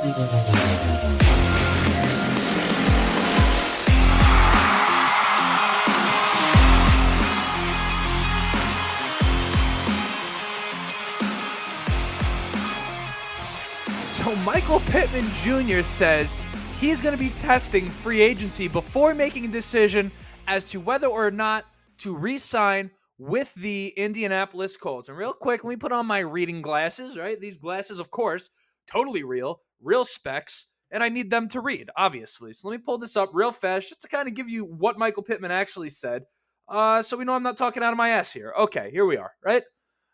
So Michael Pittman Jr. says he's going to be testing free agency before making a decision as to whether or not to re-sign with the Indianapolis Colts. And real quick, let me put on my reading glasses, right? These glasses, of course, totally real specs, and I need them to read, obviously. So let me pull this up real fast just to kind of give you what Michael Pittman actually said, so we know I'm not talking out of my ass here. Okay, here we are, right?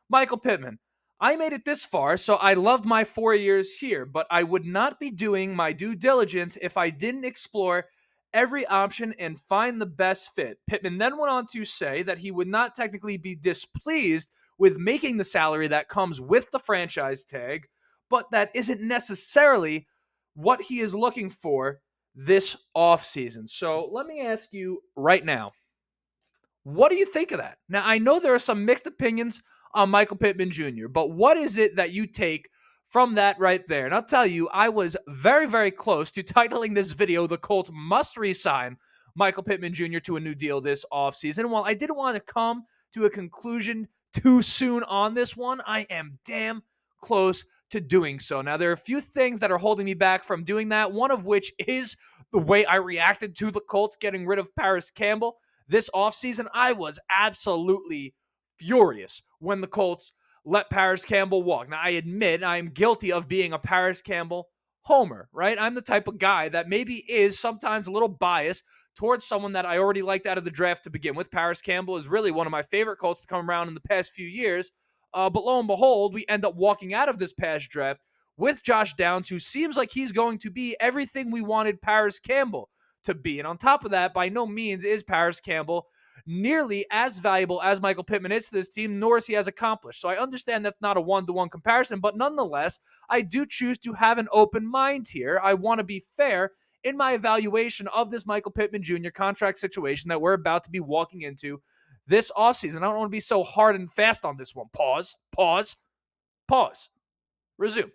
Michael Pittman. I made it this far, so I loved my 4 years here, but I would not be doing my due diligence if I didn't explore every option and find the best fit. Pittman then went on to say that he would not technically be displeased with making the salary that comes with the franchise tag, but that isn't necessarily what he is looking for this offseason. So let me ask you right now, what do you think of that? Now, I know there are some mixed opinions on Michael Pittman Jr., but what is it that you take from that right there? And I'll tell you, I was very, very close to titling this video, "The Colts Must Re-Sign Michael Pittman Jr. to a New Deal this offseason." While I didn't want to come to a conclusion too soon on this one, I am damn close to doing so. Now, there are a few things that are holding me back from doing that, one of which is the way I reacted to the Colts getting rid of Paris Campbell this offseason. I was absolutely furious when the Colts let Paris Campbell walk. Now, I admit I am guilty of being a Paris Campbell homer, right? I'm the type of guy that maybe is sometimes a little biased towards someone that I already liked out of the draft to begin with. Paris Campbell is really one of my favorite Colts to come around in the past few years. But lo and behold, we end up walking out of this past draft with Josh Downs, who seems like he's going to be everything we wanted Paris Campbell to be. And on top of that, by no means is Paris Campbell nearly as valuable as Michael Pittman is to this team, nor is he as accomplished. So I understand that's not a one-to-one comparison, but nonetheless, I do choose to have an open mind here. I want to be fair in my evaluation of this Michael Pittman Jr. contract situation that we're about to be walking into this offseason. I don't want to be so hard and fast on this one. Pause. Resume.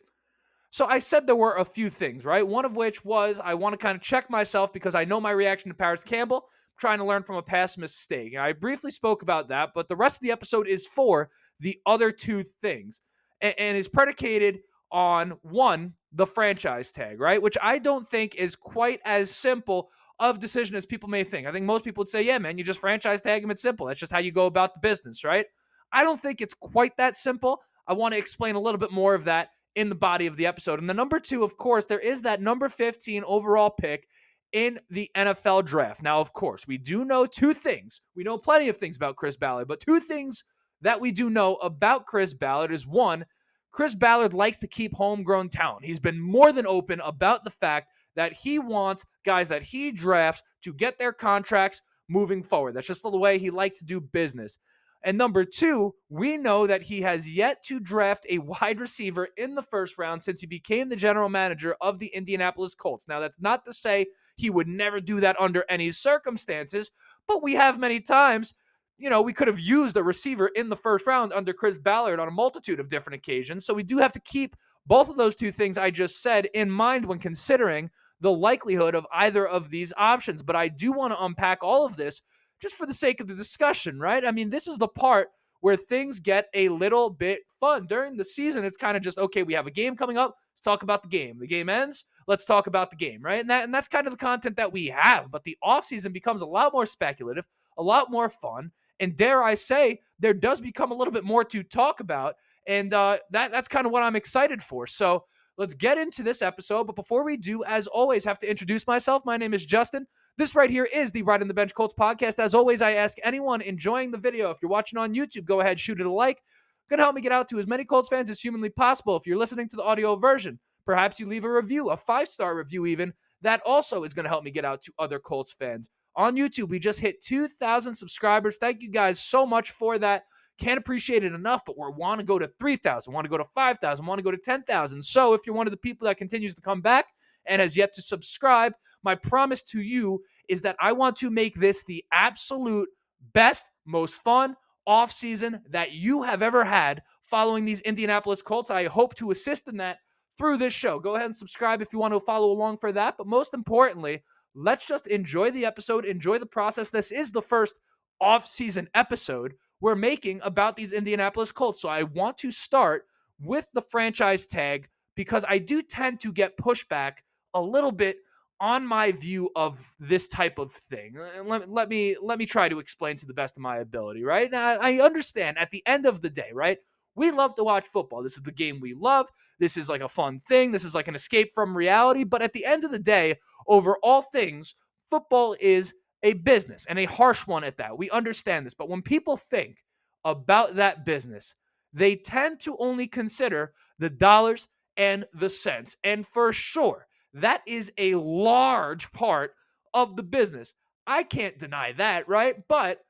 So I said there were a few things, right? One of which was I want to kind of check myself because I know my reaction to Paris Campbell. I'm trying to learn from a past mistake. I briefly spoke about that, but the rest of the episode is for the other two things. And is predicated on, one, the franchise tag, right? Which I don't think is quite as simple of decision as people may think. I think most people would say, yeah, man, you just franchise tag him. It's simple. That's just how you go about the business, right? I don't think it's quite that simple. I want to explain a little bit more of that in the body of the episode. And the number two, of course, there is that number 15 overall pick in the NFL draft. Now, of course, we do know two things. We know plenty of things about Chris Ballard, but two things that we do know about Chris Ballard is, one, Chris Ballard likes to keep homegrown talent. He's been more than open about the fact that he wants guys that he drafts to get their contracts moving forward. That's just the way he likes to do business. And number two, we know that he has yet to draft a wide receiver in the first round since he became the general manager of the Indianapolis Colts. Now, that's not to say he would never do that under any circumstances, but we have many times, we could have used a receiver in the first round under Chris Ballard on a multitude of different occasions. So we do have to keep both of those two things I just said in mind when considering the likelihood of either of these options. But I do want to unpack all of this just for the sake of the discussion, right? I mean, this is the part where things get a little bit fun. During the season, it's kind of just, okay, we have a game coming up. Let's talk about the game. The game ends. Let's talk about the game, right? And that's kind of the content that we have. But the offseason becomes a lot more speculative, a lot more fun. And dare I say, there does become a little bit more to talk about. And that's kind of what I'm excited for. So let's get into this episode. But before we do, as always, have to introduce myself. My name is Justin. This right here is the Right on the Bench Colts podcast. As always, I ask anyone enjoying the video, if you're watching on YouTube, go ahead, shoot it a like. Going to help me get out to as many Colts fans as humanly possible. If you're listening to the audio version, perhaps you leave a review, a 5-star review even. That also is going to help me get out to other Colts fans. On YouTube, we just hit 2,000 subscribers. Thank you guys so much for that. Can't appreciate it enough, but we want to go to 3,000, want to go to 5,000, want to go to 10,000. So if you're one of the people that continues to come back and has yet to subscribe, my promise to you is that I want to make this the absolute best, most fun offseason that you have ever had following these Indianapolis Colts. I hope to assist in that through this show. Go ahead and subscribe if you want to follow along for that. But most importantly, let's just enjoy the episode, enjoy the process. This is the first off-season episode we're making about these Indianapolis Colts. So I want to start with the franchise tag because I do tend to get pushback a little bit on my view of this type of thing. Let me try to explain to the best of my ability, right? Now, I understand at the end of the day, right? We love to watch football. This is the game we love. This is like a fun thing. This is like an escape from reality. But at the end of the day, over all things, football is a business and a harsh one at that. We understand this. But when people think about that business, they tend to only consider the dollars and the cents. And for sure, that is a large part of the business. I can't deny that, right? But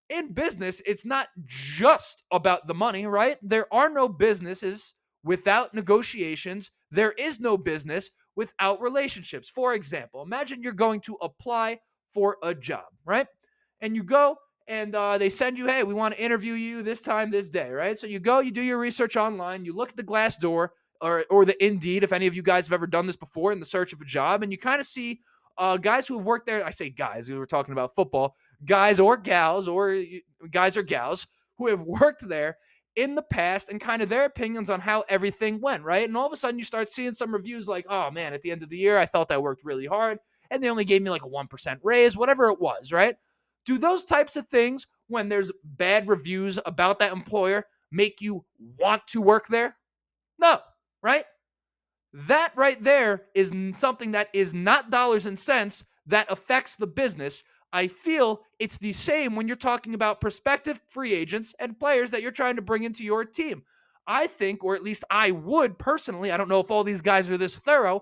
in business, it's not just about the money, right? There are no businesses without negotiations. There is no business without relationships. For example, imagine you're going to apply for a job, right? And you go and they send you, hey, we want to interview you this time, this day, right? So you go, you do your research online, you look at the Glassdoor or the Indeed, if any of you guys have ever done this before in the search of a job, and you kind of see guys who have worked there. I say guys, we were talking about football, guys or gals who have worked there in the past and kind of their opinions on how everything went, right? And all of a sudden you start seeing some reviews like, oh man, at the end of the year, I felt I worked really hard and they only gave me like a 1% raise, whatever it was, right? Do those types of things, when there's bad reviews about that employer, make you want to work there? No, right? That right there is something that is not dollars and cents that affects the business. I feel it's the same when you're talking about prospective free agents and players that you're trying to bring into your team. I think, or at least I would personally, I don't know if all these guys are this thorough,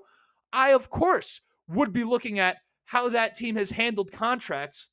I, of course, would be looking at how that team has handled contracts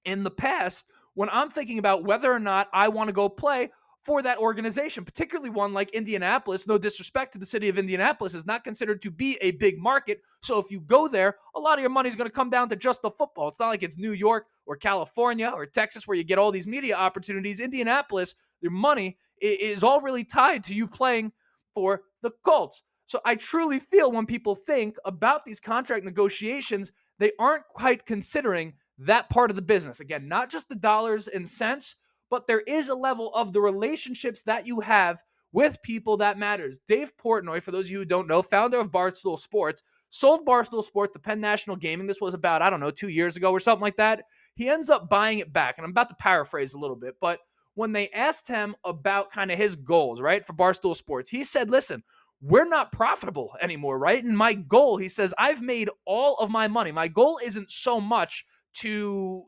in the past when I'm thinking about whether or not I want to go play for that organization, particularly one like Indianapolis. No disrespect to the city of Indianapolis, is not considered to be a big market. So if you go there, a lot of your money is going to come down to just the football. It's not like it's New York or California or Texas where you get all these media opportunities. Indianapolis, your money is all really tied to you playing for the Colts. So I truly feel when people think about these contract negotiations, they aren't quite considering that part of the business. Again, not just the dollars and cents, but there is a level of the relationships that you have with people that matters. Dave Portnoy, for those of you who don't know, founder of Barstool Sports, sold Barstool Sports to Penn National Gaming. This was about, 2 years ago or something like that. He ends up buying it back, and I'm about to paraphrase a little bit, but when they asked him about kind of his goals, right, for Barstool Sports, he said, listen, we're not profitable anymore, right? And my goal, he says, I've made all of my money. My goal isn't so much to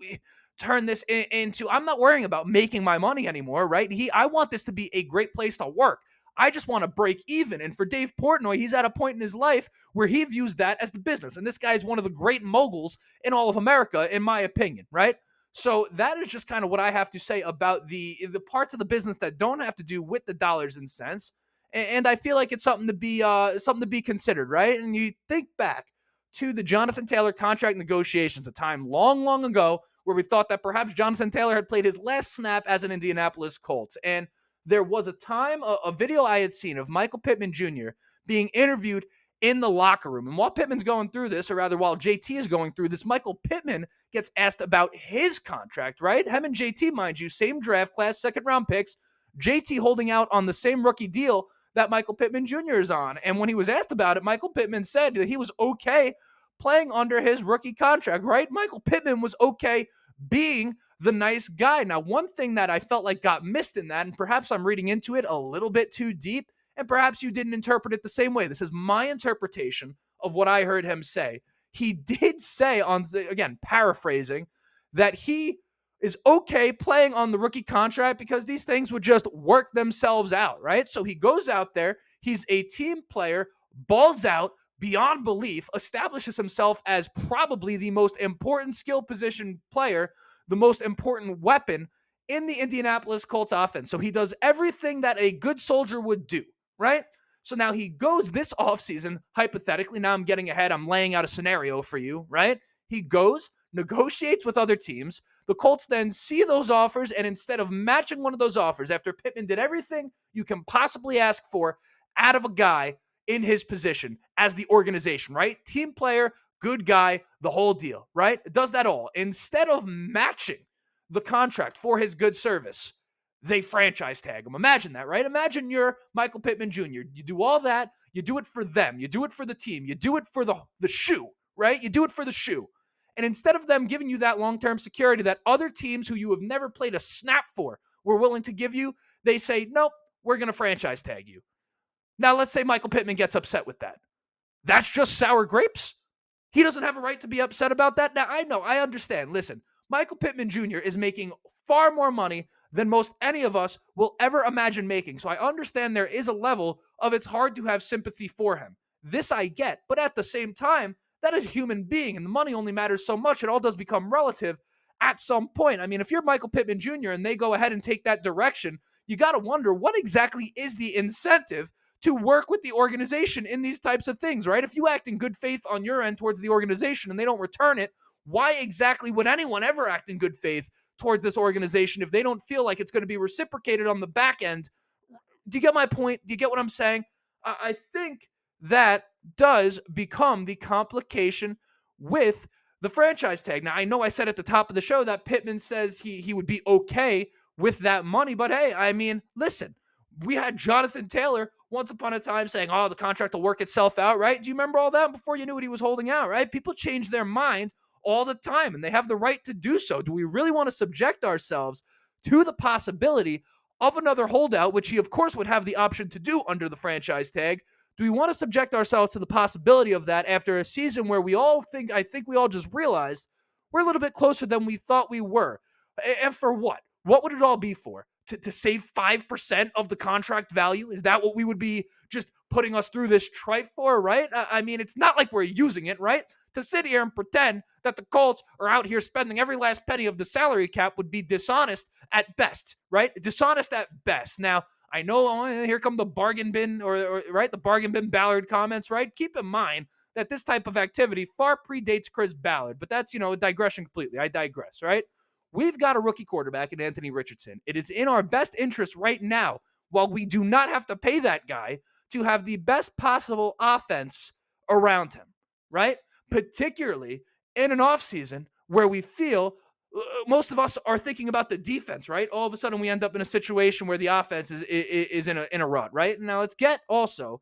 turn this into, I'm not worrying about making my money anymore, right? I want this to be a great place to work. I just want to break even. And for Dave Portnoy, he's at a point in his life where he views that as the business. And this guy is one of the great moguls in all of America, in my opinion, right? So that is just kind of what I have to say about the parts of the business that don't have to do with the dollars and cents. And I feel like it's something to be considered, right? And you think back to the Jonathan Taylor contract negotiations, a time long, long ago where we thought that perhaps Jonathan Taylor had played his last snap as an Indianapolis Colts. And there was a time, a video I had seen of Michael Pittman Jr. being interviewed in the locker room. And while Pittman's going through this, or rather while JT is going through this, Michael Pittman gets asked about his contract, right? Him and JT, mind you, same draft class, second round picks. JT holding out on the same rookie deal that Michael Pittman Jr. is on. And when he was asked about it, Michael Pittman said that he was okay playing under his rookie contract, right? Michael Pittman was okay being the nice guy. Now, one thing that I felt like got missed in that, and perhaps I'm reading into it a little bit too deep, and perhaps you didn't interpret it the same way. This is my interpretation of what I heard him say. He did say, again, paraphrasing, that he is okay playing on the rookie contract because these things would just work themselves out, right? So he goes out there, he's a team player, balls out beyond belief, establishes himself as probably the most important skill position player, the most important weapon in the Indianapolis Colts offense. So he does everything that a good soldier would do, right? So now he goes this offseason, hypothetically, now I'm getting ahead, I'm laying out a scenario for you, right? He goes, negotiates with other teams. The Colts then see those offers, and instead of matching one of those offers, after Pittman did everything you can possibly ask for out of a guy in his position as the organization, right? Team player, good guy, the whole deal, right? It does that all. Instead of matching the contract for his good service, they franchise tag him. Imagine that, right? Imagine you're Michael Pittman Jr. You do all that. You do it for them. You do it for the team. You do it for the shoe, right? You do it for the shoe. And instead of them giving you that long-term security that other teams who you have never played a snap for were willing to give you, they say, nope, we're going to franchise tag you. Now, let's say Michael Pittman gets upset with that. That's just sour grapes. He doesn't have a right to be upset about that. Now, I know, I understand. Listen, Michael Pittman Jr. is making far more money than most any of us will ever imagine making. So I understand there is a level of it's hard to have sympathy for him. This I get. But at the same time, that is a human being, and the money only matters so much. It all does become relative at some point. I mean, if you're Michael Pittman Jr. and they go ahead and take that direction, you got to wonder what exactly is the incentive to work with the organization in these types of things, right? If you act in good faith on your end towards the organization and they don't return it, why exactly would anyone ever act in good faith towards this organization if they don't feel like it's going to be reciprocated on the back end? Do you get my point? Do you get what I'm saying? I think that does become the complication with the franchise tag. Now, I know I said at the top of the show that Pittman says he would be okay with that money, but hey, I mean, listen, we had Jonathan Taylor once upon a time saying, oh, the contract will work itself out, right? Do you remember all that before you knew what he was holding out, right? People change their mind all the time, and they have the right to do so. Do we really want to subject ourselves to the possibility of another holdout, which he, of course, would have the option to do under the franchise tag? Do we want to subject ourselves to the possibility of that after a season where I think we all just realized we're a little bit closer than we thought we were? And for what? What would it all be for? To save 5% of the contract value? Is that what we would be just putting us through this tripe for, right? I mean, it's not like we're using it, right? To sit here and pretend that the Colts are out here spending every last penny of the salary cap would be dishonest at best, right? Dishonest at best. Now, I know, here come the bargain bin or right, the bargain bin Ballard comments, right? Keep in mind that this type of activity far predates Chris Ballard, but that's, a digression completely. I digress, right? We've got a rookie quarterback in Anthony Richardson. It is in our best interest right now, while we do not have to pay that guy, to have the best possible offense around him, right? Particularly in an offseason where we feel most of us are thinking about the defense, right? All of a sudden we end up in a situation where the offense is in a rut, right? Now let's get also,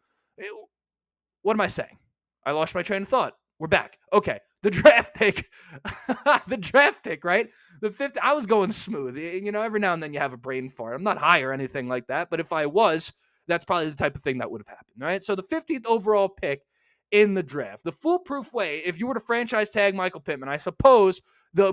what am I saying? I lost my train of thought. We're back. Okay. The draft pick, right? The 50, I was going smooth. Every now and then you have a brain fart. I'm not high or anything like that, but if I was, that's probably the type of thing that would have happened, right? So the 15th overall pick in the draft. The foolproof way, if you were to franchise tag Michael Pittman, I suppose the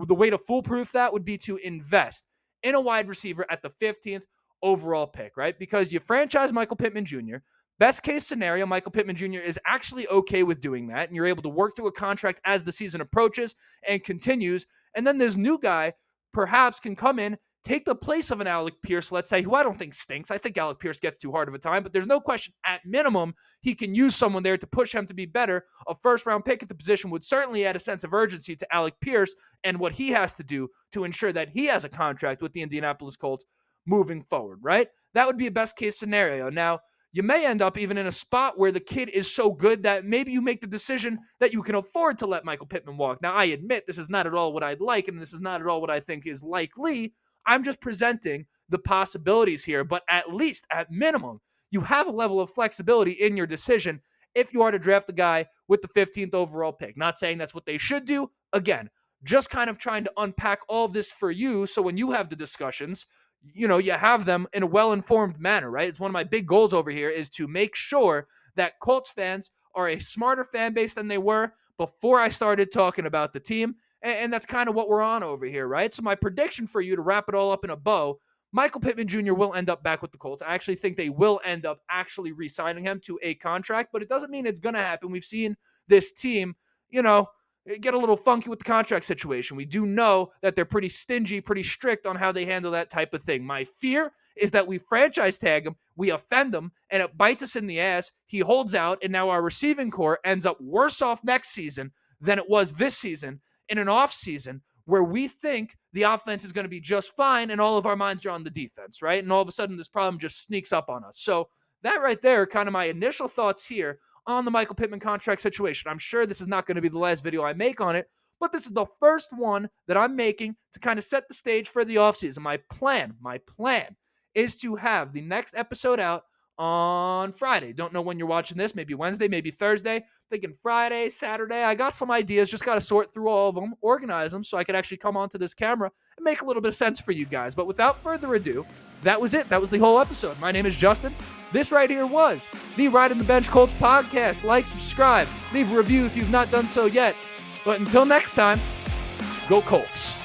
way to foolproof that would be to invest in a wide receiver at the 15th overall pick, right? Because you franchise Michael Pittman Jr., best case scenario, Michael Pittman Jr. is actually okay with doing that, and you're able to work through a contract as the season approaches and continues. And then this new guy perhaps can come in, take the place of an Alec Pierce, let's say, who I don't think stinks. I think Alec Pierce gets too hard of a time, but there's no question at minimum he can use someone there to push him to be better. A first-round pick at the position would certainly add a sense of urgency to Alec Pierce and what he has to do to ensure that he has a contract with the Indianapolis Colts moving forward, right? That would be a best-case scenario. Now, you may end up even in a spot where the kid is so good that maybe you make the decision that you can afford to let Michael Pittman walk. Now, I admit this is not at all what I'd like, and this is not at all what I think is likely. I'm just presenting the possibilities here, but at least, at minimum, you have a level of flexibility in your decision if you are to draft the guy with the 15th overall pick. Not saying that's what they should do. Again, just kind of trying to unpack all of this for you so when you have the discussions, you have them in a well-informed manner, right? It's one of my big goals over here is to make sure that Colts fans are a smarter fan base than they were before I started talking about the team. And that's kind of what we're on over here, right? So my prediction for you to wrap it all up in a bow, Michael Pittman Jr. will end up back with the Colts. I actually think they will end up actually re-signing him to a contract, but it doesn't mean it's going to happen. We've seen this team, get a little funky with the contract situation. We do know that they're pretty stingy, pretty strict on how they handle that type of thing. My fear is that we franchise tag him, we offend him, and it bites us in the ass. He holds out, and now our receiving core ends up worse off next season than it was this season in an off season where we think the offense is going to be just fine and all of our minds are on the defense, right? And all of a sudden this problem just sneaks up on us. So that right there are kind of my initial thoughts here on the Michael Pittman contract situation. I'm sure this is not going to be the last video I make on it, but this is the first one that I'm making to kind of set the stage for the offseason. My plan is to have the next episode out on Friday. Don't know when you're watching this. Maybe Wednesday, maybe Thursday. Thinking Friday, Saturday. I got some ideas. Just got to sort through all of them, organize them so I could actually come onto this camera and make a little bit of sense for you guys. But without further ado, that was it. That was the whole episode. My name is Justin. This right here was the Ride in the Bench Colts podcast. Like, subscribe, leave a review if you've not done so yet. But until next time, go Colts.